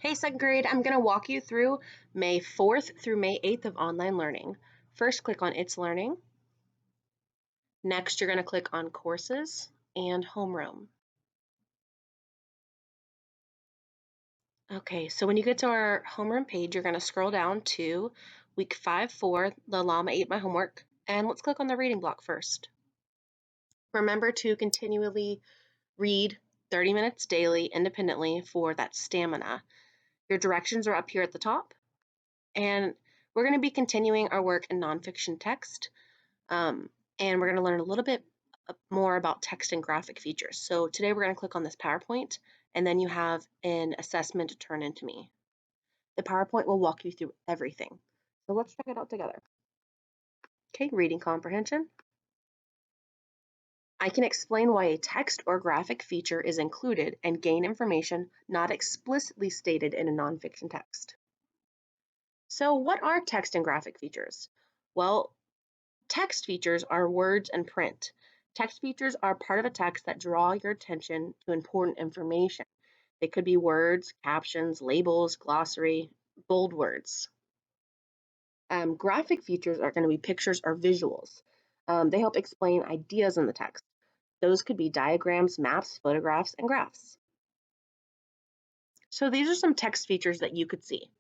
Hey, second grade, I'm going to walk you through May 4th through May 8th of online learning. First, click on It's Learning. Next, you're going to click on Courses and Homeroom. Okay, so when you get to our homeroom page, you're going to scroll down to week 5-4, The Llama Ate My Homework, and let's click on the reading block first. Remember to continually read 30 minutes daily independently for that stamina. Your directions are up here at the top, and we're going to be continuing our work in nonfiction text. And we're going to learn a little bit more about text and graphic features. So today we're going to click on this PowerPoint, and then you have an assessment to turn into me. The PowerPoint will walk you through everything. So let's check it out together. Okay, reading comprehension. I can explain why a text or graphic feature is included and gain information not explicitly stated in a nonfiction text. So what are text and graphic features? Well, text features are words and print. Text features are part of a text that draw your attention to important information. They could be words, captions, labels, glossary, bold words. Graphic features are going to be pictures or visuals. They help explain ideas in the text. Those could be diagrams, maps, photographs, and graphs. So these are some text features that you could see.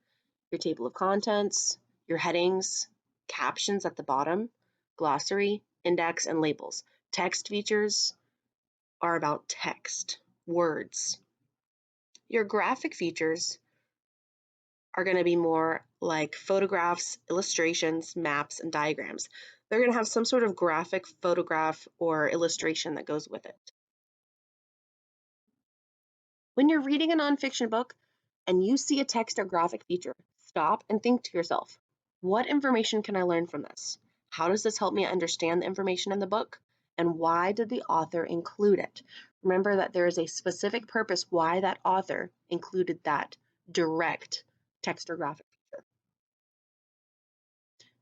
Your table of contents, your headings, captions at the bottom, glossary, index, and labels. Text features are about text, words. Your graphic features are going to be more like photographs, illustrations, maps, and diagrams. They're going to have some sort of graphic photograph or illustration that goes with it. When you're reading a nonfiction book and you see a text or graphic feature, stop and think to yourself, what information can I learn from this? How does this help me understand the information in the book? And why did the author include it? Remember that there is a specific purpose why that author included that direct text or graphic feature.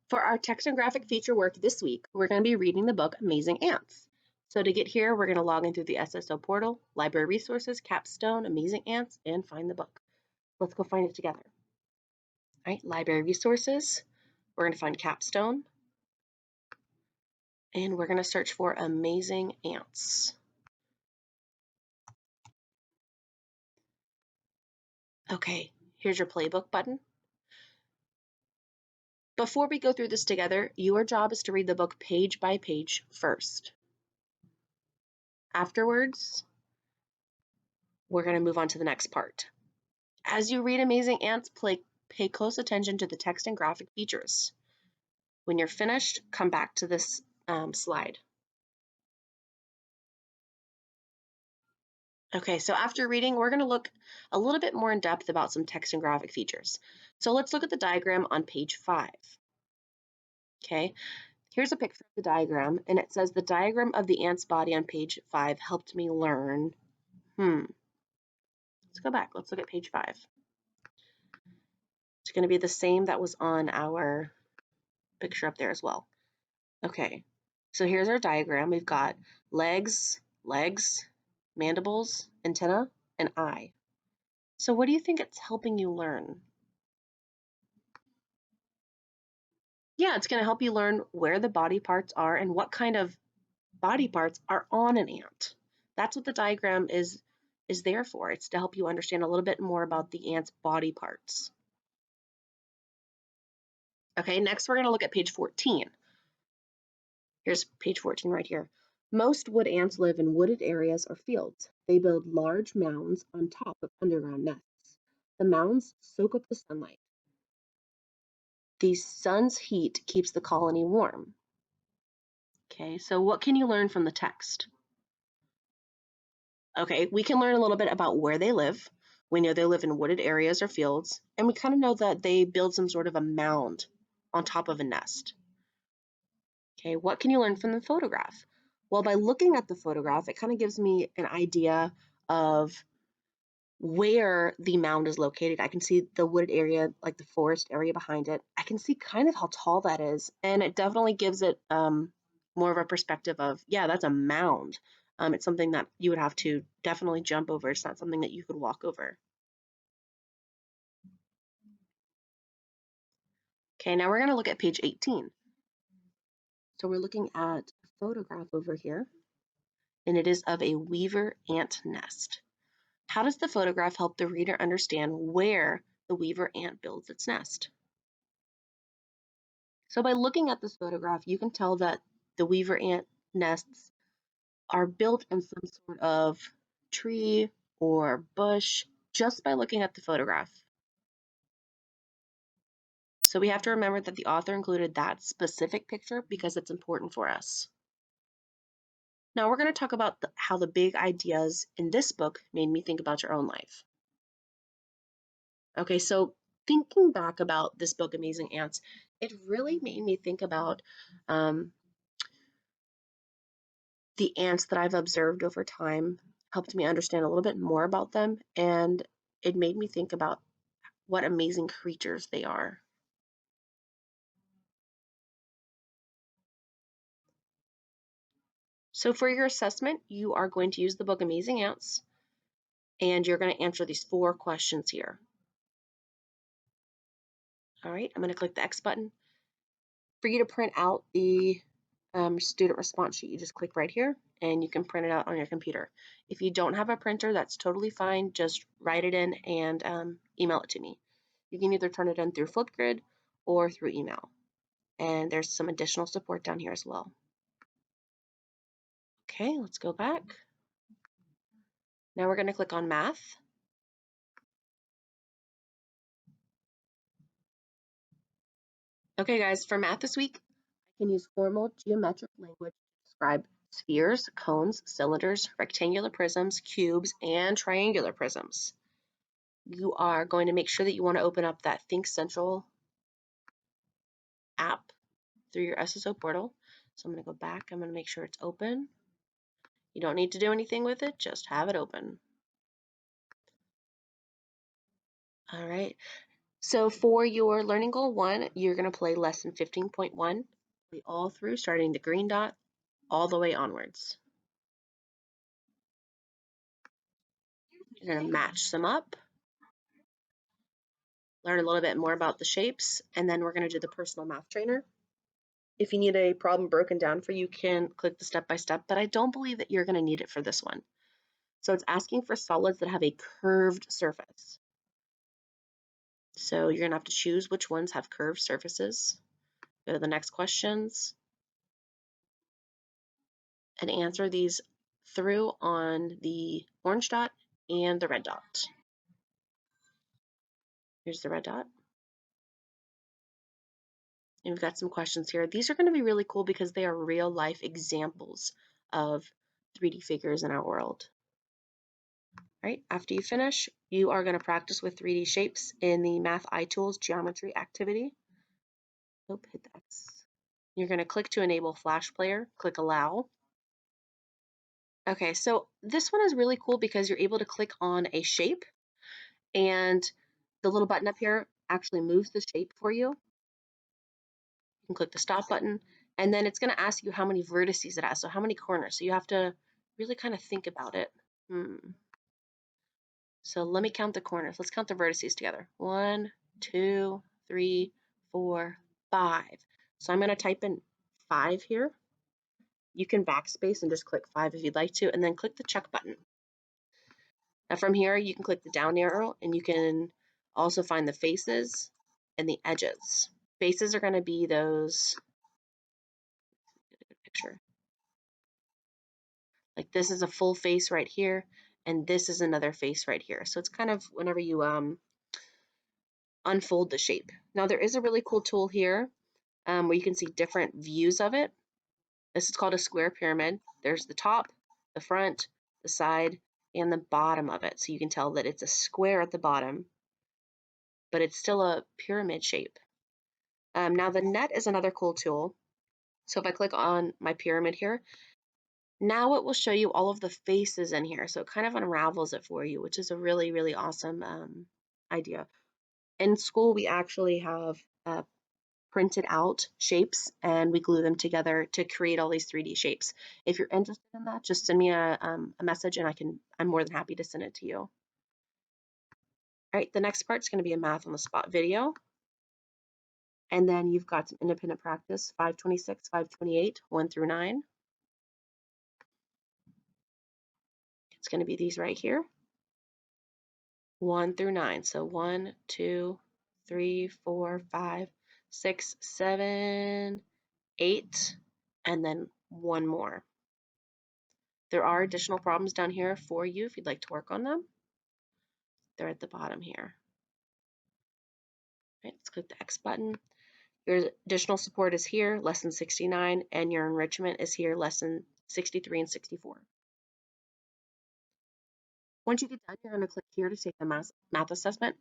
For our text and graphic feature work this week, we're going to be reading the book Amazing Ants. So to get here, we're going to log in through the SSO portal, library resources, capstone, Amazing Ants, and find the book. Let's go find it together. All right, library resources. We're going to find capstone. And we're going to search for Amazing Ants. Okay, here's your playbook button. Before we go through this together, your job is to read the book page by page first. Afterwards, we're going to move on to the next part. As you read Amazing Ants, pay close attention to the text and graphic features. When you're finished, come back to this slide. Okay, so after reading, we're going to look a little bit more in depth about some text and graphic features. So let's look at the diagram on page 5. Okay, here's a picture of the diagram, and it says the diagram of the ant's body on page 5 helped me learn. Let's go back. Let's look at page 5. It's going to be the same that was on our picture up there as well. Okay, so here's our diagram. We've got legs, mandibles, antenna, and eye. So what do you think it's helping you learn? Yeah, it's going to help you learn where the body parts are and what kind of body parts are on an ant. That's what the diagram is there for. It's to help you understand a little bit more about the ant's body parts. Okay, next we're going to look at page 14. Here's page 14 right here. Most wood ants live in wooded areas or fields. They build large mounds on top of underground nests. The mounds soak up the sunlight. The sun's heat keeps the colony warm. Okay, so what can you learn from the text? Okay, we can learn a little bit about where they live. We know they live in wooded areas or fields, and we kind of know that they build some sort of a mound on top of a nest. Okay, what can you learn from the photograph? Well, by looking at the photograph, it kind of gives me an idea of where the mound is located. I can see the wooded area, like the forest area behind it. I can see kind of how tall that is, and it definitely gives it more of a perspective of, yeah, that's a mound. It's something that you would have to definitely jump over. It's not something that you could walk over. Okay, now we're going to look at page 18. So we're looking at a photograph over here, and it is of a weaver ant nest. How does the photograph help the reader understand where the weaver ant builds its nest? So by looking at this photograph, you can tell that the weaver ant nests are built in some sort of tree or bush just by looking at the photograph. So we have to remember that the author included that specific picture because it's important for us. Now we're going to talk about how the big ideas in this book made me think about your own life. Okay, so thinking back about this book, Amazing Ants, it really made me think about the ants that I've observed over time, helped me understand a little bit more about them, and it made me think about what amazing creatures they are. So for your assessment, you are going to use the book Amazing Ants, and you're going to answer these 4 questions here. All right, I'm going to click the X button. For you to print out the student response sheet, you just click right here and you can print it out on your computer. If you don't have a printer, that's totally fine. Just write it in and email it to me. You can either turn it in through Flipgrid or through email. And there's some additional support down here as well. Okay, let's go back. Now we're going to click on Math. Okay guys, for math this week, I can use formal geometric language to describe spheres, cones, cylinders, rectangular prisms, cubes, and triangular prisms. You are going to make sure that you want to open up that Think Central app through your SSO portal. So I'm going to go back. I'm going to make sure it's open. You don't need to do anything with it. Just have it open. All right. So for your learning goal 1, you're going to play lesson 15.1, play all through, starting the green dot all the way onwards. You're going to match them up, learn a little bit more about the shapes, and then we're going to do the personal math trainer. If you need a problem broken down for you, can click the step-by-step, but I don't believe that you're going to need it for this one. So it's asking for solids that have a curved surface. So you're going to have to choose which ones have curved surfaces. Go to the next questions and answer these through on the orange dot and the red dot. Here's the red dot. And we've got some questions here. These are going to be really cool because they are real life examples of 3D figures in our world. All right, after you finish, you are going to practice with 3D shapes in the Math iTools geometry activity. Oh, hit the X. You're going to click to enable Flash Player, click Allow. Okay, so this one is really cool because you're able to click on a shape and the little button up here actually moves the shape for you. You can click the stop button and then it's going to ask you how many vertices it has, so how many corners. So you have to really kind of think about it. So let me count the corners. Let's count the vertices together. 1, 2, 3, 4, 5. So I'm going to type in 5 here. You can backspace and just click 5 if you'd like to, and then click the check button. Now from here, you can click the down arrow, and you can also find the faces and the edges. Faces are going to be those, get a good picture. Like this is a full face right here, and this is another face right here. So it's kind of whenever you unfold the shape. Now there is a really cool tool here where you can see different views of it. This is called a square pyramid. There's the top, the front, the side, and the bottom of it. So you can tell that it's a square at the bottom, but it's still a pyramid shape. Now the net is another cool tool. So if I click on my pyramid here, now it will show you all of the faces in here. So it kind of unravels it for you, which is a really, really awesome idea. In school, we actually have printed out shapes and we glue them together to create all these 3D shapes. If you're interested in that, just send me a message and I'm more than happy to send it to you. All right, the next part is going to be a math on the spot video. And then you've got some independent practice, 526, 528, 1 through 9. It's going to be these right here, 1 through 9. So 1, 2, 3, 4, 5, 6, 7, 8, and then one more. There are additional problems down here for you if you'd like to work on them. They're at the bottom here. Right, let's click the X button. Your additional support is here, lesson 69, and your enrichment is here, lesson 63 and 64. Once you get done, you're going to click here to take the math assessment.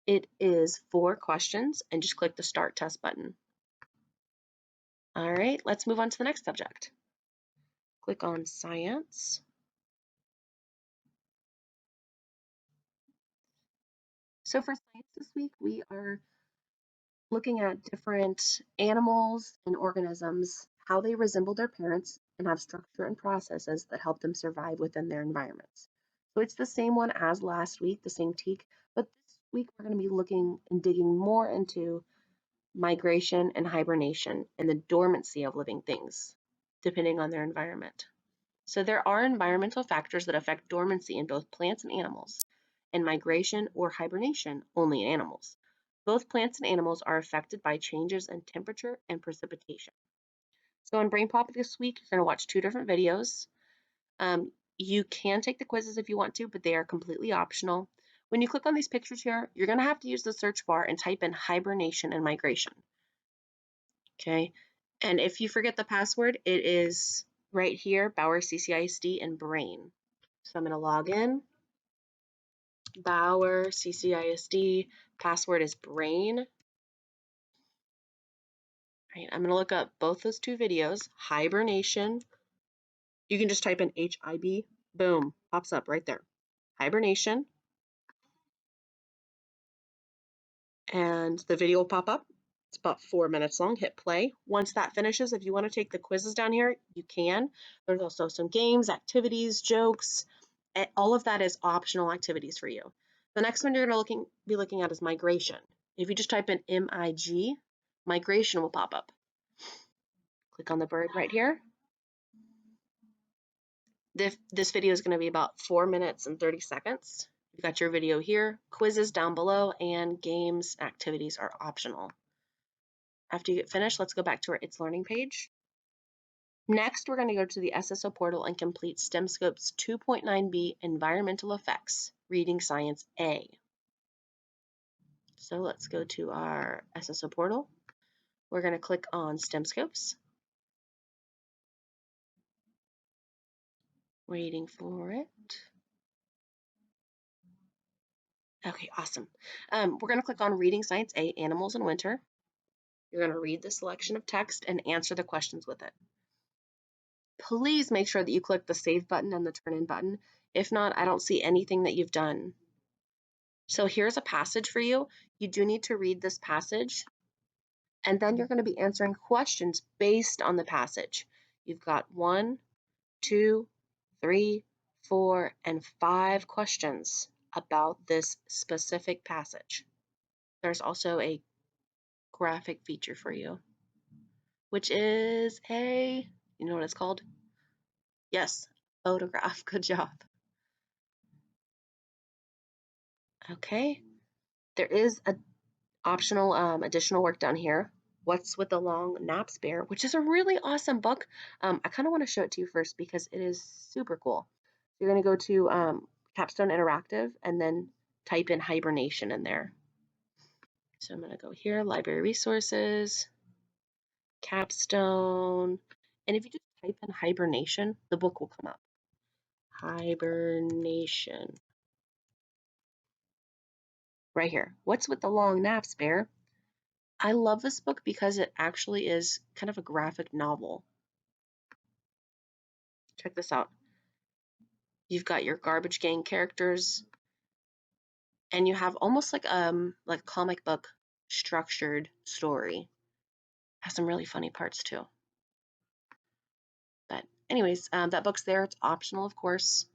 It is 4 questions, and just click the Start Test button. All right, let's move on to the next subject. Click on Science. So for science this week, we are looking at different animals and organisms, how they resemble their parents and have structure and processes that help them survive within their environments. So it's the same one as last week, the same teak, but this week we're going to be looking and digging more into migration and hibernation and the dormancy of living things, depending on their environment. So there are environmental factors that affect dormancy in both plants and animals, and migration or hibernation only in animals. Both plants and animals are affected by changes in temperature and precipitation. So in Brain Pop this week, you're going to watch 2 different videos. You can take the quizzes if you want to, but they are completely optional. When you click on these pictures here, you're going to have to use the search bar and type in hibernation and migration. Okay, and if you forget the password, it is right here, Bauer CCISD and Brain. So I'm going to log in. Bauer CCISD, password is Brain. Right, I'm going to look up both those 2 videos, hibernation. You can just type in HIB, boom, pops up right there. Hibernation. And the video will pop up. It's about 4 minutes long. Hit play. Once that finishes, if you want to take the quizzes down here, you can. There's also some games, activities, jokes. All of that is optional activities for you. The next one you're going to be looking at is migration. If you just type in MIG, migration will pop up. Click on the bird right here. This video is going to be about 4 minutes and 30 seconds. You've got your video here, quizzes down below, and games, activities are optional. After you get finished, let's go back to our It's Learning page. Next, we're going to go to the SSO portal and complete STEMscope's 2.9b Environmental Effects, Reading Science A. So let's go to our SSO portal. We're going to click on STEMscopes. Waiting for it. Okay, awesome. We're going to click on Reading Science A, Animals in Winter. You're going to read the selection of text and answer the questions with it. Please make sure that you click the Save button and the Turn In button. If not, I don't see anything that you've done. So here's a passage for you. You do need to read this passage, and then you're going to be answering questions based on the passage. You've got 1, 2, 3, 4, and 5 questions about this specific passage. There's also a graphic feature for you, which is you know what it's called? Yes, photograph. Good job. Okay, there is a optional additional work down here. What's with the Long Naps Bear, which is a really awesome book. I kind of want to show it to you first because it is super cool. You're going to go to Capstone Interactive and then type in hibernation in there. So I'm going to go here, library resources, Capstone, and if you just type in hibernation, the book will come up. Hibernation. Right here. What's with the long naps, Bear? I love this book because it actually is kind of a graphic novel. Check this out. You've got your garbage gang characters, and you have almost like a comic book structured story. Has some really funny parts too. But anyways, that book's there. It's optional, of course.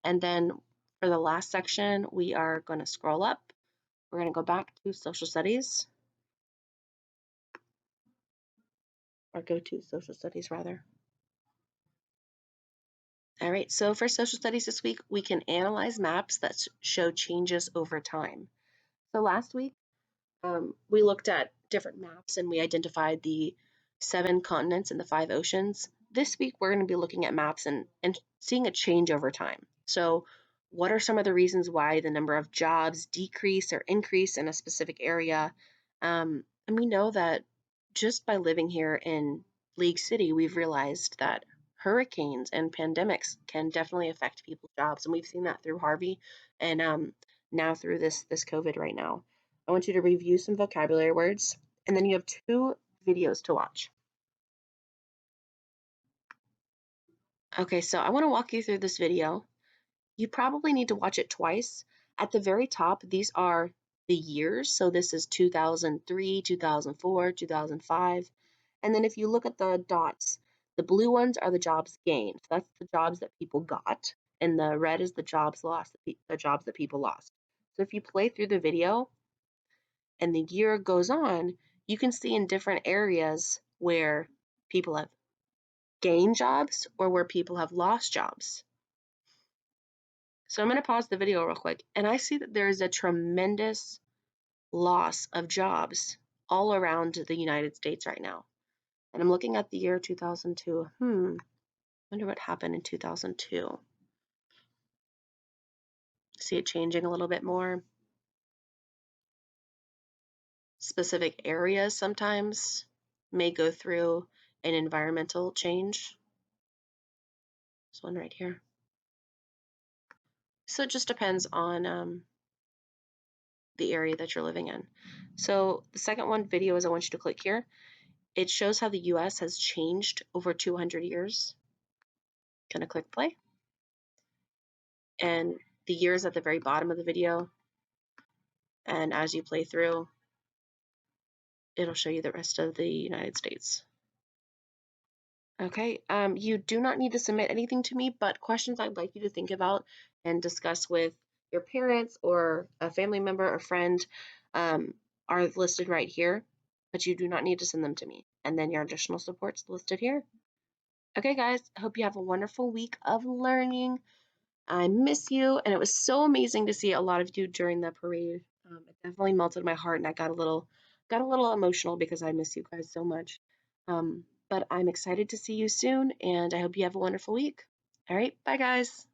And then for the last section, we are going to scroll up. We're going to go back to social studies. or go to social studies rather. All right, so for social studies this week, we can analyze maps that show changes over time. So last week, we looked at different maps and we identified the 7 continents and the 5 oceans. This week, we're going to be looking at maps and seeing a change over time. So, what are some of the reasons why the number of jobs decrease or increase in a specific area? And we know that just by living here in League City, we've realized that hurricanes and pandemics can definitely affect people's jobs, and we've seen that through Harvey and now through this COVID right now. I want you to review some vocabulary words, and then you have 2 videos to watch. Okay, so I want to walk you through this video. You probably need to watch it twice. At the very top, these are the years. So this is 2003, 2004, 2005. And then if you look at the dots, the blue ones are the jobs gained. That's the jobs that people got. And the red is the jobs lost, the jobs that people lost. So if you play through the video and the year goes on, you can see in different areas where people have gained jobs or where people have lost jobs. So I'm going to pause the video real quick, and I see that there is a tremendous loss of jobs all around the United States right now. And I'm looking at the year 2002. Wonder what happened in 2002. See it changing a little bit more. Specific areas sometimes may go through an environmental change. This one right here. So it just depends on the area that you're living in. So the second one video is I want you to click here. It shows how the US has changed over 200 years. Gonna click play. And the year is at the very bottom of the video. And as you play through, it'll show you the rest of the United States. Okay, you do not need to submit anything to me, but questions I'd like you to think about and discuss with your parents or a family member or friend are listed right here, but you do not need to send them to me. And then your additional support's listed here. Okay, guys, I hope you have a wonderful week of learning. I miss you, and it was so amazing to see a lot of you during the parade. It definitely melted my heart, and I got a little emotional because I miss you guys so much. But I'm excited to see you soon, and I hope you have a wonderful week. All right, bye, guys.